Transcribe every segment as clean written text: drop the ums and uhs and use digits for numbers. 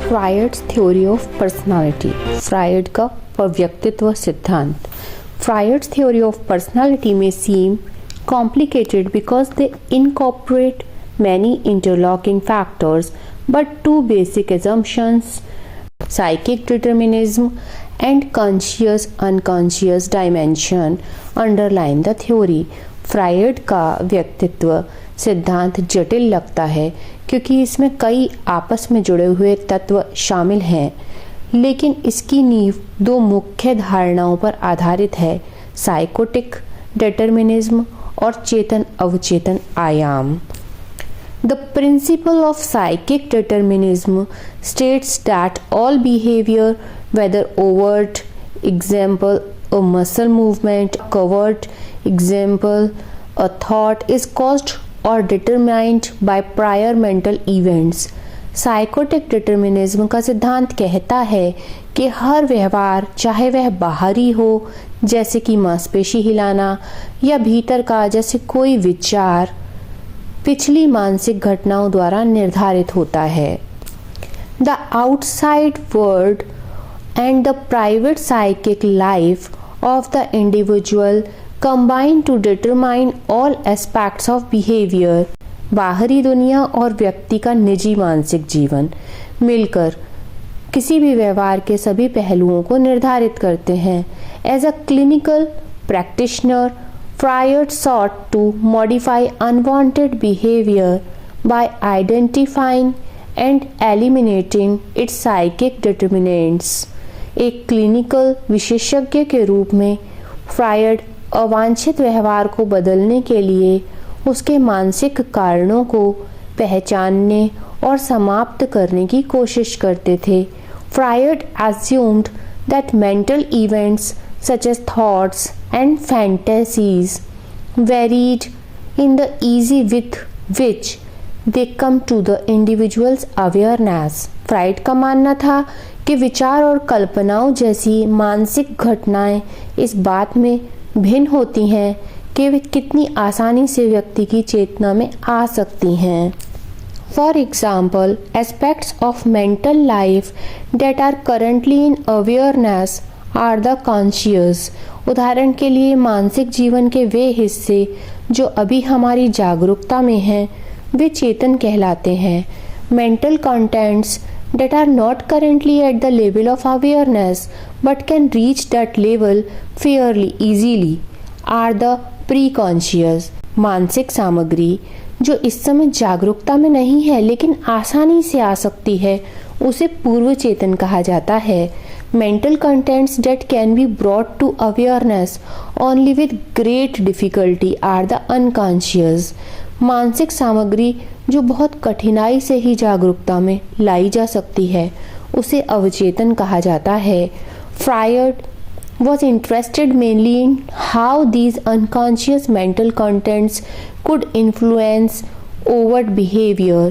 फ्रायड्स theory of personality, Freud का व्यक्तित्व सिद्धांत। Freud's theory of personality may seem complicated because they incorporate many interlocking factors, but two basic assumptions, psychic determinism and conscious unconscious dimension, underline the theory. Freud का व्यक्तित्व सिद्धांत जटिल लगता है क्योंकि इसमें कई आपस में जुड़े हुए तत्व शामिल हैं, लेकिन इसकी नींव दो मुख्य धारणाओं पर आधारित है, साइकोटिक डिटर्मिनिज्म और चेतन अवचेतन आयाम। The principle of psychic determinism states that all behavior, whether overt, example a muscle movement, covert, example a thought, is caused or determined by prior mental events. Psychotic determinism का सिद्धांत कहता है कि हर व्यवहार, चाहे वह बाहरी हो जैसे कि मांसपेशी हिलाना, या भीतर का जैसे कोई विचार, पिछली मानसिक घटनाओं द्वारा निर्धारित होता है। The outside world and the private psychic life of the individual combine to determine all aspects of behaviour. बाहरी दुनिया और व्यक्ति का निजी मानसिक जीवन मिलकर किसी भी व्यवहार के सभी पहलुओं को निर्धारित करते हैं। As a clinical practitioner, Freud sought to modify unwanted behavior by identifying and eliminating its psychic determinants. एक क्लिनिकल विशेषज्ञ के रूप में फ्रायड अवांछित व्यवहार को बदलने के लिए उसके मानसिक कारणों को पहचानने और समाप्त करने की कोशिश करते थे। Freud assumed that mental events such as thoughts and fantasies varied in the ease with which they come to the individual's awareness. Freud का मानना था कि विचार और कल्पनाओं जैसी मानसिक घटनाएं इस बात में भिन्न होती हैं कि वे कितनी आसानी से व्यक्ति की चेतना में आ सकती हैं। For example, aspects of mental life that are currently in awareness are the conscious. उदाहरण के लिए मानसिक जीवन के वे हिस्से जो अभी हमारी जागरूकता में हैं, वे चेतन कहलाते हैं। Mental contents that are not currently at the level of awareness but can reach that level fairly easily are the preconscious. मानसिक सामग्री जो इस समय जागरूकता में नहीं है लेकिन आसानी से आ सकती है, उसे पूर्व चेतन कहा जाता है। Mental contents that can be brought to awareness only with great difficulty are the unconscious. मानसिक सामग्री जो बहुत कठिनाई से ही जागरूकता में लाई जा सकती है, उसे अवचेतन कहा जाता है। Freud was interested mainly in how these unconscious mental contents could influence overt behavior.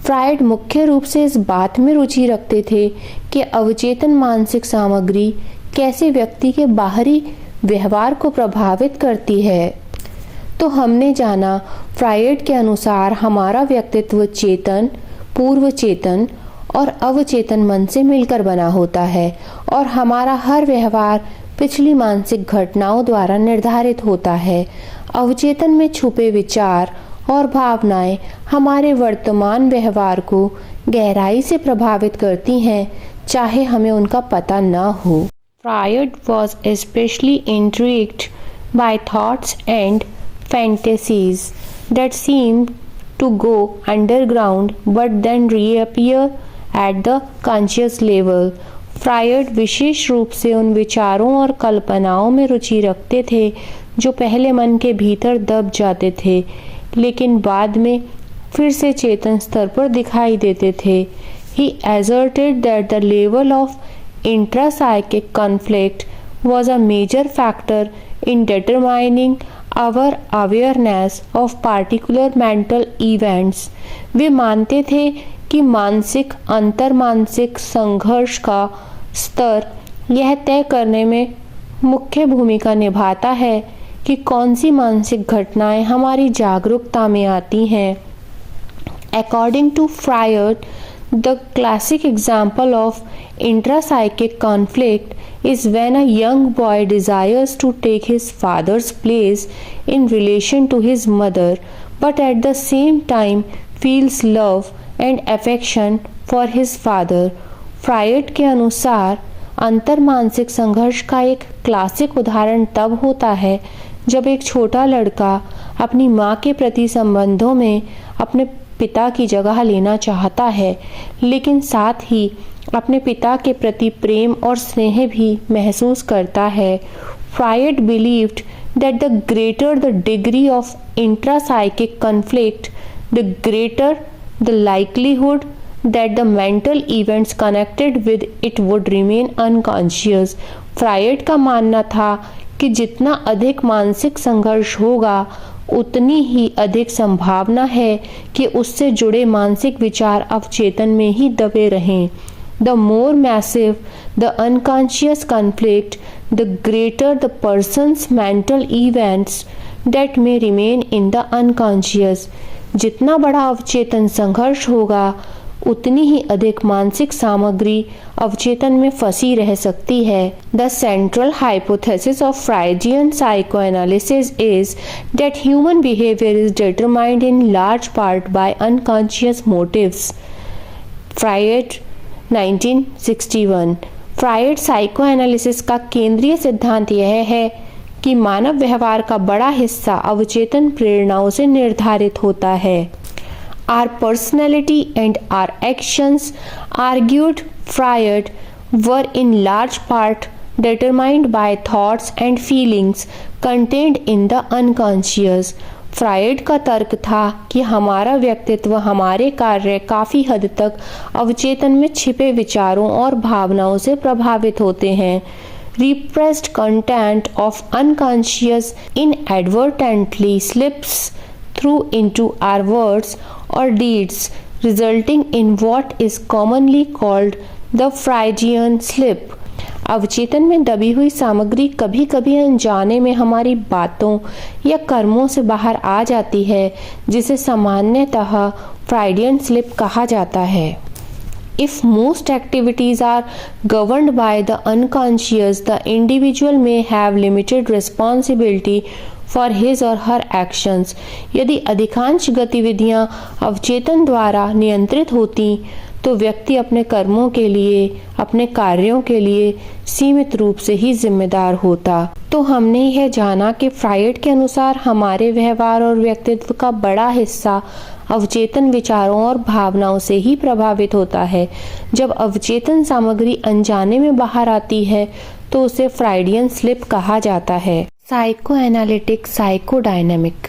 Freud मुख्य रूप से इस बात में रुचि रखते थे कि अवचेतन मानसिक सामग्री कैसे व्यक्ति के बाहरी व्यवहार को प्रभावित करती है। तो हमने जाना फ्रायड के अनुसार हमारा व्यक्तित्व चेतन, पूर्व चेतन और अवचेतन मन से मिलकर बना होता है और हमारा हर व्यवहार पिछली मानसिक घटनाओं द्वारा निर्धारित होता है। अवचेतन में छुपे विचार और भावनाएं हमारे वर्तमान व्यवहार को गहराई से प्रभावित करती हैं, चाहे हमें उनका पता न हो। Freud was especially intrigued by thoughts and fantasies that seemed to go underground but then reappear at the conscious level. Freud विशेष रूप से उन विचारों और कल्पनाओं में रुचि रखते थे जो पहले मन के भीतर दब जाते थे लेकिन बाद में फिर से चेतन स्तर पर दिखाई देते थे। He asserted that the level of intrapsychic conflict was a major factor in determining our awareness of particular mental events. वे मानते थे कि मानसिक अंतर मानसिक संघर्ष का स्तर यह तय करने में मुख्य भूमिका निभाता है कि कौन सी मानसिक घटनाएं हमारी जागरूकता में आती हैं। According to Freud, The classic example of intrapsychic conflict is when a young boy desires to take his father's place in relation to his mother, but at the same time feels love and affection for his father. Freud के अनुसार अंतर्मानसिक संघर्ष का एक classic उदाहरण तब होता है जब एक छोटा लड़का अपनी माँ के प्रति संबंधों में अपने पिता की जगह लेना चाहता है, लेकिन साथ ही अपने पिता के प्रति प्रेम और स्नेह भी महसूस करता है। Freud believed that the greater the degree of intrapsychic conflict, the greater the likelihood that the mental events connected with it would remain unconscious. Freud का मानना था कि जितना अधिक मानसिक संघर्ष होगा उतनी ही अधिक संभावना है कि उससे जुड़े मानसिक विचार अवचेतन में ही दबे रहें। The more massive the unconscious conflict, the greater the person's mental events that may remain in the unconscious. जितना बड़ा अवचेतन संघर्ष होगा उतनी ही अधिक मानसिक सामग्री अवचेतन में फंसी रह सकती है। The central hypothesis of Freudian psychoanalysis is that human behavior is determined in large part by unconscious motives. Freud 1961। Freud psychoanalysis का केंद्रीय सिद्धांत यह है कि मानव व्यवहार का बड़ा हिस्सा अवचेतन प्रेरणाओं से निर्धारित होता है। Our personality and our actions, argued Freud, were in large part determined by thoughts and feelings contained in the unconscious. Freud का तर्क था कि हमारा व्यक्तित्व हमारे कार्य काफ़ी हद तक अवचेतन में छिपे विचारों और भावनाओं से प्रभावित होते हैं। Repressed content of unconscious inadvertently slips through into our words or deeds, resulting in what is commonly called the Freudian slip. अवचेतन में दबी हुई सामग्री कभी कभी अनजाने में हमारी बातों या कर्मों से बाहर आ जाती है, जिसे सामान्यतः फ्राइडियन स्लिप कहा जाता है। If most activities are governed by the unconscious, the individual may have limited responsibility for his or her actions. यदि अधिकांश गतिविधियां अवचेतन द्वारा नियंत्रित होती तो व्यक्ति अपने कर्मों के लिए, अपने कार्यों के लिए सीमित रूप से ही जिम्मेदार होता। तो हमने यह जाना कि फ्रायड के अनुसार हमारे व्यवहार और व्यक्तित्व का बड़ा हिस्सा अवचेतन विचारों और भावनाओं से ही प्रभावित होता है। जब अवचेतन सामग्री अनजाने में बाहर आती है तो उसे फ्रायडियन स्लिप कहा जाता है। Psychoanalytic psychodynamic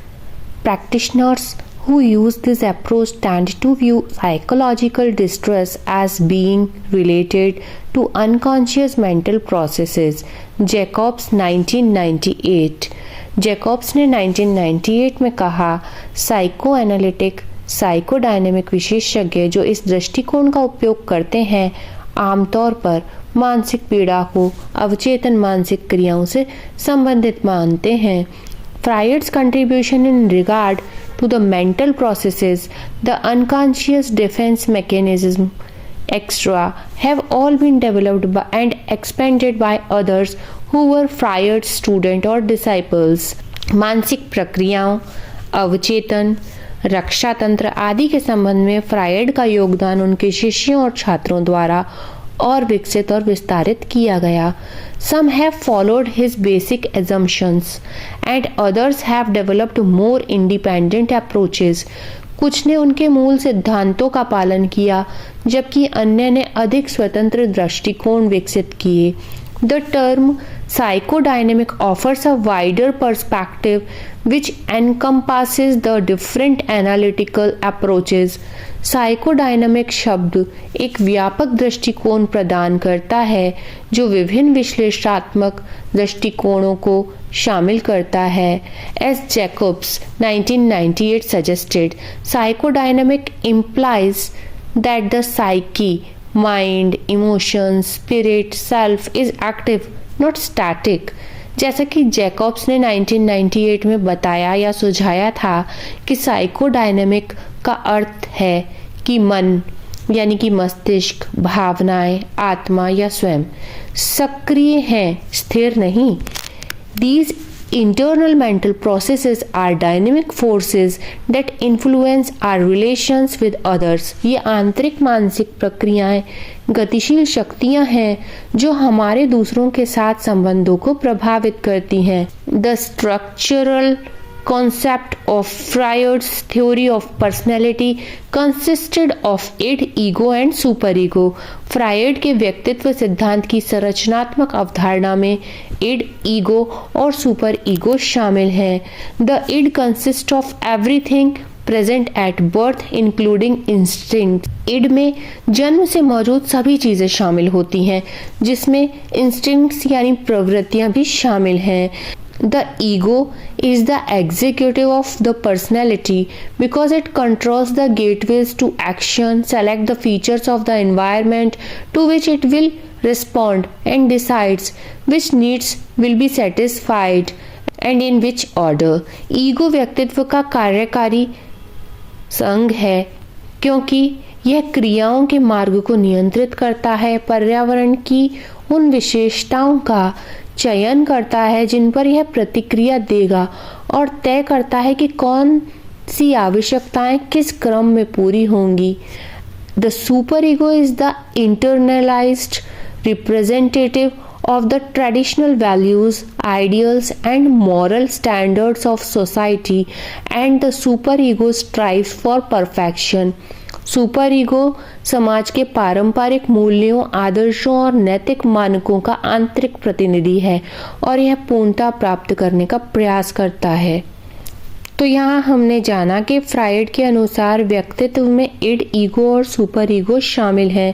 practitioners who use this approach tend to view psychological distress as being related to unconscious mental processes. Jacobs 1998। Jacobs ने 1998 में कहा, साइकोएनालिटिक साइकोडायनेमिक विशेषज्ञ जो इस दृष्टिकोण का उपयोग करते हैं आमतौर पर मानसिक पीड़ा को अवचेतन मानसिक क्रियाओं से संबंधित मानते हैं। Freud's contribution in regard to the mental processes, the unconscious defense mechanism, etc., have all been developed by and expanded by others who were Freud's students or disciples. मानसिक प्रक्रियाओं, अवचेतन, रक्षा तंत्र आदि के संबंध में फ्रायड का योगदान उनके शिष्यों और छात्रों द्वारा और विकसित और विस्तारित किया गया। Some have followed his basic assumptions and others have developed more independent approaches. कुछ ने उनके मूल सिद्धांतों का पालन किया जबकि अन्य ने अधिक स्वतंत्र दृष्टिकोण विकसित किए। The term psychodynamic offers a wider perspective which encompasses the different analytical approaches. Psychodynamic शब्द एक व्यापक दृष्टिकोण प्रदान करता है जो विभिन्न विश्लेषणात्मक दृष्टिकोणों को शामिल करता है। S Jacobs 1998 suggested, psychodynamic implies that the psyche, mind, emotions, spirit, self is active, not static. जैसा कि जैकब्स ने 1998 में बताया या सुझाया था कि साइकोडायनेमिक का अर्थ है कि मन, यानी कि मस्तिष्क, भावनाएं, आत्मा या स्वयं सक्रिय हैं, स्थिर नहीं। These internal mental processes are dynamic forces that influence our relations with others. ये आंतरिक मानसिक प्रक्रियाएं गतिशील शक्तियां हैं जो हमारे दूसरों के साथ संबंधों को प्रभावित करती हैं। The structural concept of Freud's theory of personality consisted of id, ego and superego. Freud के व्यक्तित्व सिद्धांत की संरचनात्मक अवधारणा में id, ego और सुपर ईगो शामिल हैं। The id consists of everything present at birth including instinct. id में जन्म से मौजूद सभी चीजें शामिल होती हैं, जिसमें instincts यानी प्रवृत्तियां भी शामिल हैं। The ego is the executive of the personality because it controls the gateways to action, select the features of the environment to which it will respond and decides which needs will be satisfied and in which order. Ego व्यक्तित्व का कार्यकारी संघ है क्योंकि यह क्रियाओं के मार्ग को नियंत्रित करता है, पर्यावरण की उन विशेषताओं का चयन करता है जिन पर यह प्रतिक्रिया देगा और तय करता है कि कौन सी आवश्यकताएं किस क्रम में पूरी होंगी। The super ego is the internalised representative of the traditional values, ideals and moral standards of society and the superego strives for perfection. Super ego समाज के पारंपरिक मूल्यों, आदर्शों और नैतिक मानकों का आंतरिक प्रतिनिधि है और यह पूर्णता प्राप्त करने का प्रयास करता है। तो यहाँ हमने जाना कि फ्रायड के अनुसार व्यक्तित्व में इड, ईगो और सुपर ईगो शामिल हैं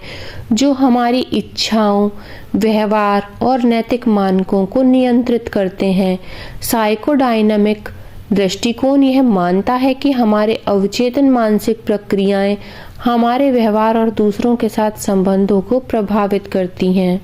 जो हमारी इच्छाओं, व्यवहार और नैतिक मानकों को नियंत्रित करते हैं। साइकोडायनामिक दृष्टिकोण यह मानता है कि हमारे अवचेतन मानसिक प्रक्रियाएं हमारे व्यवहार और दूसरों के साथ संबंधों को प्रभावित करती हैं।